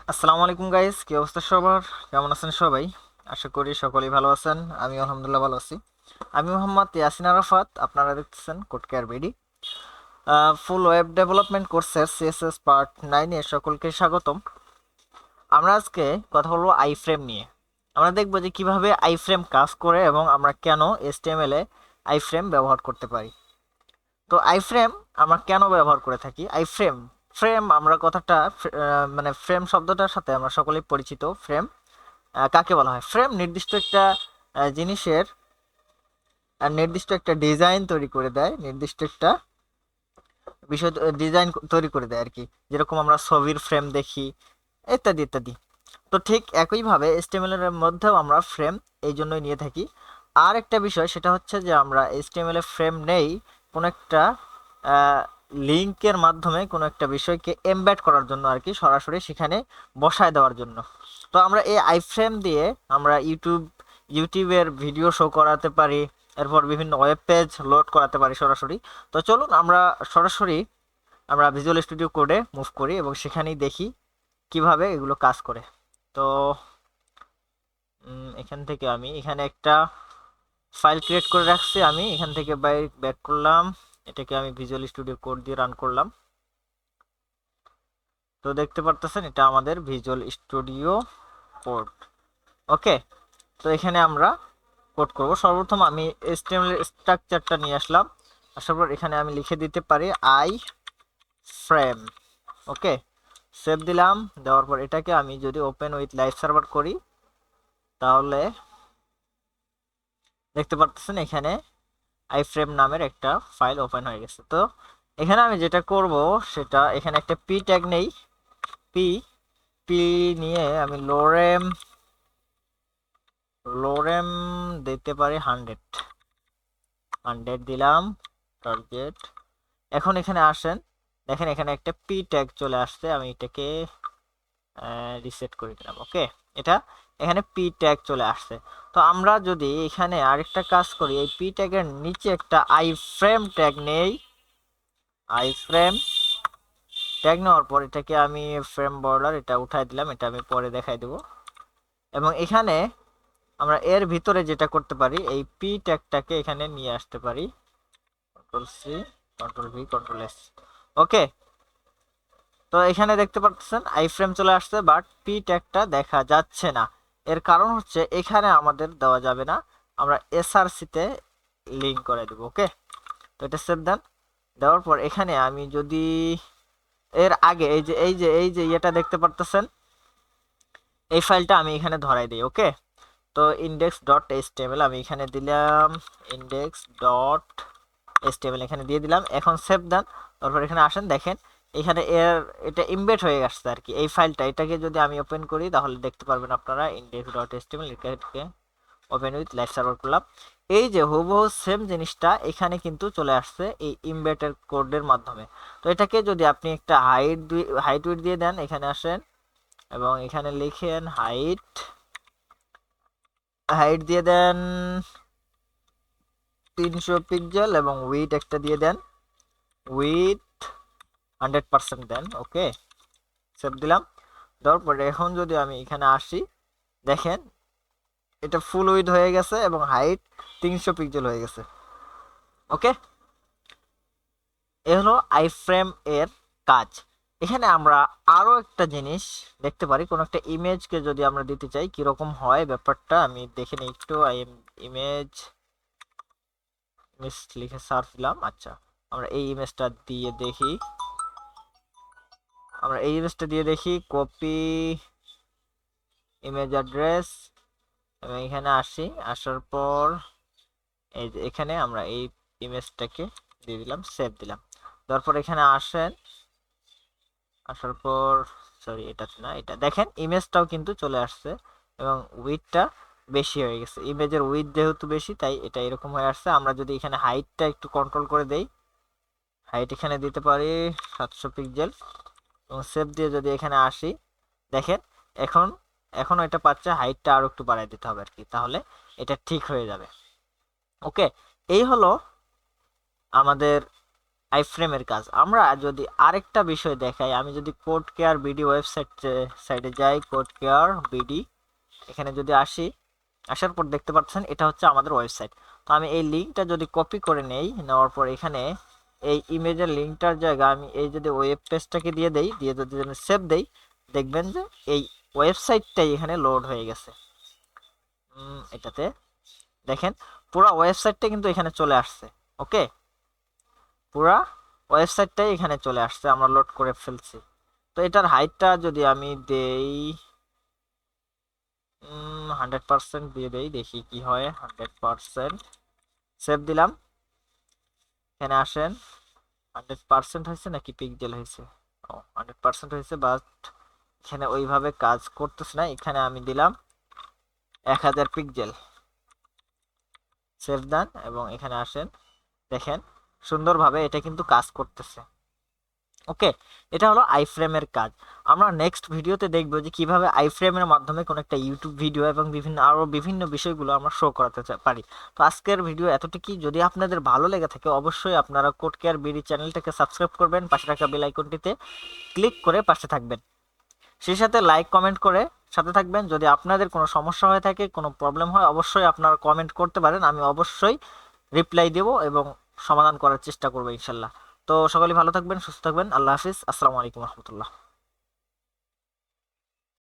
আসসালামু আলাইকুম গাইস, কি অবস্থা সবার? কেমন আছেন সবাই? আশা করি সকলেই ভালো আছেন। আমি আলহামদুলিল্লাহ ভালো আছি। আমি মোহাম্মদ ইয়াসিন আরাফাত, আপনারা দেখতেছেন কোডকেয়ারবিডি। ফুল ওয়েব ডেভেলপমেন্ট কোর্সের সিএসএস পার্ট 9 এ সকলকে স্বাগতম। আমরা আজকে কথা বলবো আইফ্রেম নিয়ে। আমরা দেখব যে কিভাবে আইফ্রেম কাজ করে এবং আমরা কেন এইচটিএমএল এ আইফ্রেম ব্যবহার করতে পারি। তো আইফ্রেম আমরা কেন ব্যবহার করে থাকি? আইফ্রেম ফ্রেম আমরা কথাটা মানে ফ্রেম শব্দটার সাথে আমরা সকলেই পরিচিত। ফ্রেম কাকে বলা হয়? ফ্রেম নির্দিষ্ট একটা জিনিসের নির্দিষ্ট একটা ডিজাইন তৈরি করে দেয়, নির্দিষ্ট একটা বিষয় ডিজাইন তৈরি করে দেয় আর কি। যেরকম আমরা ছবির ফ্রেম দেখি, ইত্যাদি ইত্যাদি। তো ঠিক একইভাবে এইচটিএমএল এর মধ্যেও আমরা ফ্রেম এই জন্যই নিয়ে থাকি। আর একটা বিষয় সেটা হচ্ছে যে আমরা এইচটিএমএল এ ফ্রেম নেই কোনো একটা লিঙ্কের মাধ্যমে কোনো একটা বিষয়কে এমবেড করার জন্য আর কি, সরাসরি সেখানে বসায় দেওয়ার জন্য। তো আমরা এই আইফ্রেম দিয়ে আমরা ইউটিউবের ভিডিও শো করাতে পারি, এরপর বিভিন্ন ওয়েব পেজ লোড করাতে পারি সরাসরি। তো চলুন আমরা সরাসরি ভিজুয়াল স্টুডিও কোডে মুভ করি এবং সেখানেই দেখি কিভাবে এগুলো কাজ করে। তো এখান থেকে আমি এখানে একটা ফাইল ক্রিয়েট করে রাখছি, আমি এখান থেকে ব্যাক করলাম, এটাকে আমি ভিজুয়াল স্টুডিও কোড দিয়ে রান করলাম। তো দেখতে পারতেছেন এটা আমাদের ভিজুয়াল স্টুডিও কোড। ওকে, তো এখানে আমরা কোড করব। সর্বপ্রথম আমি এইচটিএমএল এর স্ট্রাকচারটা নিয়ে আসলাম, আসার পর এখানে আমি লিখে দিতে পারি আই ফ্রেম। ওকে, সেভ দিলাম। দেওয়ার পর এটাকে আমি যদি ওপেন উইথ লাইভ সার্ভার করি তাহলে দেখতে পারতেছেন এখানে আইফ্রেম নামের একটা ফাইল ওপেন হয়ে গেছে। তো এখানে আমি যেটা করব সেটা, এখানে একটা পি ট্যাগ নেই, পি পি নিয়ে আমি লোরেম লোরেম দিতে পারি 100 দিলাম টার্গেট। এখন এখানে আসেন, দেখেন এখানে একটা পি ট্যাগ চলে আসছে, আমি এটাকে রিসেট করে দিলাম। ওকে, এটা এখানে পি ট্যাগ চলে আসছে। তো আমরা যদি এখানে আরেকটা কাজ করি, এই পি ট্যাগের নিচে একটা আই ফ্রেম ট্যাগ নেই, আই ফ্রেম ট্যাগ নেওয়ার পর এটাকে আমি ফ্রেম বর্ডার এটা উঠাই দিলাম, এটা আমি পরে দেখাই দেব। এবং এখানে আমরা এর ভিতরে যেটা করতে পারি, এই পি ট্যাগটাকে এখানে নিয়ে আসতে পারি, control C, control V, control S. Okay, তো এখানে দেখতে পাচ্ছেন আই ফ্রেম চলে আসছে, বাট পি ট্যাগটা দেখা যাচ্ছে না। এর কারণ হচ্ছে এখানে আমাদের দেওয়া যাবে না, আমরা এসআরসি তে লিংক করে দেব। ওকে, তো এটা সেভ দেন। দেওয়ার পর এখানে আমি যদি এর আগে এই যে এটা দেখতে পারতেছেন, এই ফাইলটা আমি এখানে ধরাই দিই। ওকে, তো index.html আমি এখানে দিলাম, index.html এখানে দিয়ে দিলাম। এখন সেভ দেন। তারপর এখানে আসেন, দেখেন এখানে এটা ইমবেড হয়ে গেছে আর কি এই ফাইলটা। এটাকে যদি আমি ওপেন করি তাহলে দেখতে পারবেন আপনারা index.html, এটাকে ওপেন উইথ লাইভ সার্ভার করলাম। এই যে হুবহু সেম জিনিসটা এখানে কিন্তু চলে আসছে এই ইমবেডের কোডের মাধ্যমে। তো এটাকে যদি আপনি একটা হাইট উইডথ দিয়ে দেন, এখানে আসেন এবং এখানে লিখেন হাইট হাইট দিয়ে দেন 300 পিক্সেল এবং উইড একটা দিয়ে দেন, উইথ 100% দেন। ওকে, সেভ দিলাম। দেওয়ার পরে এখন যদি আমি এখানে আসি, দেখেন এটা ফুল উইড হয়ে গেছে এবং হাইট 300 পিক্সেল হয়ে গেছে। ওকে, এ হলো আইফ্রেম এর কাজ। এখানে আমরা আরো একটা জিনিস দেখতে পারি, কোন একটা ইমেজকে যদি আমরা দিতে চাই কিরকম হয় ব্যাপারটা আমি দেখে নিই একটু। আই এম ইমেজ লিখে সার্চ দিলাম। আচ্ছা, আমরা এই ইমেজটা দিয়ে দেখি, কপি ইমেজ অ্যাড্রেস এবং এখানে আসি, আসার পর এই যে এখানে আমরা এই ইমেজটাকে দিয়ে দিলাম, সেভ দিলাম। তারপর এখানে আসেন, আসার পর সরি এটাতে না, এটা দেখেন ইমেজটাও কিন্তু চলে আসছে এবং উইডথটা বেশি হয়ে গেছে। ইমেজের উইডথ যেহেতু বেশি তাই এটা এরকম হয়ে আসছে। আমরা যদি এখানে হাইটটা একটু কন্ট্রোল করে দেই, হাইট এখানে দিতে পারি 700 পিক্সেল এবং সেভ দিয়ে যদি এখানে আসি, দেখেন এখন এখন এটা পাচ্ছে, হাইটটা আরো একটু বাড়াই দিতে হবে আর কি, তাহলে এটা ঠিক হয়ে যাবে। ওকে, এই হলো আমাদের আইফ্রেমের কাজ। আমরা যদি আরেকটা বিষয় দেখাই, আমি যদি কোড কেয়ার বিডি সাইটে যাই, কোড কেয়ার বিডি এখানে যদি আসি, আসার পর দেখতে পাচ্ছেন এটা হচ্ছে আমাদের ওয়েবসাইট। তো আমি এই লিঙ্কটা যদি কপি করে নেই, নেওয়ার পর এখানে এই ইমেজের লিঙ্কটার জায়গা আমি এই যদি ওয়েব পেজটাকে দিয়ে দেই, দিয়ে যদি আমি সেভ দেই, দেখবেন যে এই ওয়েবসাইটটাই এখানে লোড হয়ে গেছে। এটাতে দেখেন পুরো ওয়েবসাইটটা কিন্তু এখানে চলে আসছে। ওকে, পুরা ওয়েবসাইটটাই এখানে চলে আসছে, আমরা লোড করে ফেলছি। তো এটার হাইটটা যদি আমি দেই 100% দিয়ে দেই, দেখি কি হয়। 100% সেভ দিলাম। এখানে আসেন, 100% হয়েছে নাকি পিক্সেল হয়েছে? ও 100% হয়েছে, বাট এখানে ওইভাবে কাজ করতেছে না। এখানে আমি দিলাম 1000 পিক্সেল, সেভ দেন এবং এখানে আসেন, দেখেন সুন্দরভাবে এটা কিন্তু কাজ করতেছে। ওকে, এটা হলো আইফ্রেমের কাজ। আমরা নেক্সট ভিডিওতে দেখবো যে কিভাবে আইফ্রেমের মাধ্যমে কোনো একটা ইউটিউব ভিডিও এবং বিভিন্ন বিষয়গুলো আমরা শো করাতে পারি। তো আজকের ভিডিও এতটুকুই। যদি আপনাদের ভালো লেগে থাকে অবশ্যই আপনারা কোড কেয়ার বিডি চ্যানেলটাকে সাবস্ক্রাইব করবেন, পাশে থাকা বেল আইকনটিতে ক্লিক করে পাশে থাকবেন, সেই সাথে লাইক কমেন্ট করে সাথে থাকবেন। যদি আপনাদের কোনো সমস্যা হয়ে থাকে, কোনো প্রবলেম হয়, অবশ্যই আপনারা কমেন্ট করতে পারেন, আমি অবশ্যই রিপ্লাই দেব এবং সমাধান করার চেষ্টা করবো ইনশাল্লাহ। তো সকলে ভালো থাকবেন, সুস্থ থাকবেন। আল্লাহ হাফিজ, আসসালামু আলাইকুম রহমতুল্লাহ।